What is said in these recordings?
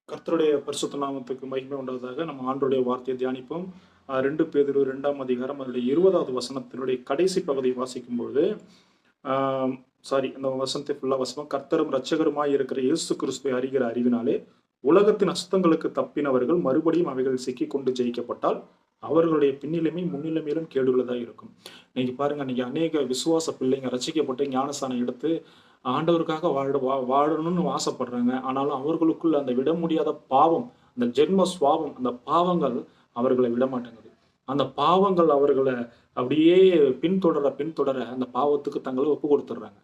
கர்த்தருடைய பரிசுத்த நாமத்துக்கு மகிமை உண்டாவதாக. நம்ம ஆண்டவருடைய வார்த்தையை தியானிப்போம். 2 பேதுரு 2ஆம் அதிகாரம் அதனுடைய 20வது வசனத்தினுடைய கடைசி பகுதியை வாசிக்கும் பொழுது, ஆ அந்த வசனத்தை ஃபுல்லா வாசிப்போம். கர்த்தரும் இரட்சகருமாய் இருக்கிற இயேசு கிறிஸ்துவை அறிகிற அறிவினாலே, உலகத்தின் அசுத்தங்களுக்கு தப்பினவர்கள் மறுபடியும் அவைகள் சிக்கிக்கொண்டு ஜெயிக்கப்பட்டால், அவர்களுடைய பின்னிலைமை முன்னிலைமையிலும் கேடுள்ளதா இருக்கும். இன்னைக்கு பாருங்க, இன்னைக்கு அநேக விசுவாச பிள்ளைங்க ரட்சிக்கப்பட்டு ஞானஸ்நானம் எடுத்து ஆண்டவருக்காக வாழணும்னு ஆசைப்படுறாங்க. ஆனாலும் அவர்களுக்குள்ள அந்த விட முடியாத பாவம், அந்த ஜென்ம சுவாபம், அந்த பாவங்கள் அவர்களை விடமாட்டேங்குது. அந்த பாவங்கள் அவர்கள அப்படியே பின்தொடர அந்த பாவத்துக்கு தங்களை ஒப்பு கொடுத்துடுறாங்க.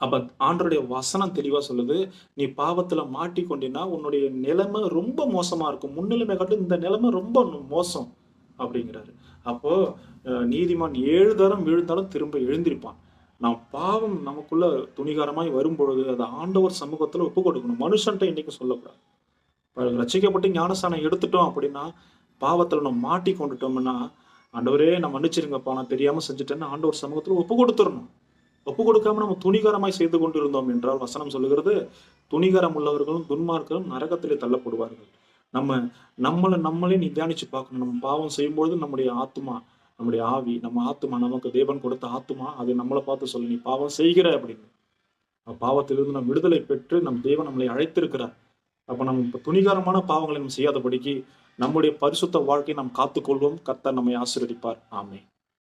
அப்ப ஆண்டவருடைய வசனம் தெளிவா சொல்லுது, "நீ பாவத்துல மாட்டிக்கொண்டினா, உன்னுடைய நிலைமை ரொம்ப மோசமா இருக்கும். முன்னிலைமை காட்டிலும் இந்த நிலைமை ரொம்ப மோசம்." அப்படிங்கிறாரு. அப்போ நீதிமான் 7 தரம் விழுந்தாலும் திரும்ப எழுந்திருப்பான். பாவம் நமக்குள்ள துணிகரமாய் வரும்பொழுது, அத ஆண்டவர் சமூகத்துல ஒப்புக் கொடுக்கணும். மனுஷன்ட்ட என்னைக்கும் சொல்லக்கூடாது. ரட்சிக்கப்பட்டு ஞானஸ்நானம் எடுத்துட்டோம் அப்படின்னா, பாவத்துல நம்ம மாட்டிக்கொண்டுட்டோம்னா, "ஆண்டவரே என்ன மன்னிச்சிருங்கப்பா, நான் தெரியாம செஞ்சுட்டேன்னு" ஆண்டவர் சமூகத்துல ஒப்புக் கொடுத்துறணும். ஒப்புக் கொடுக்காம நம்ம துணிகரமாய் செய்து கொண்டிருந்தோம் என்றால், வசனம் சொல்லுகிறது, துணிகரம் உள்ளவர்களும் துன்மார்க்கரும் நரகத்திலே தள்ளப்படுவார்கள். நம்ம நம்மளே நிதானிச்சு பார்க்கணும். நம்ம பாவம் செய்யும்பொழுது நம்முடைய ஆத்துமா, நம்முடைய ஆவி, நம்ம ஆத்துமா, நமக்கு தேவன் கொடுத்த ஆத்துமா, அது நம்மள பார்த்து சொல்லும், "நீ பாவம் செய்கிற" அப்படின்னு. பாவத்திலிருந்து நாம் விடுதலை பெற்று நம் தேவன் நம்மளை அழைத்திருக்கிறார். அப்ப நம்ம இப்ப துணிகரமான பாவங்களை நம்ம செய்யாதபடிக்கு நம்முடைய பரிசுத்த வாழ்க்கையை நாம் காத்துக்கொள்வோம். கர்த்தர் நம்மை ஆசீர்வதிப்பார். ஆமென்.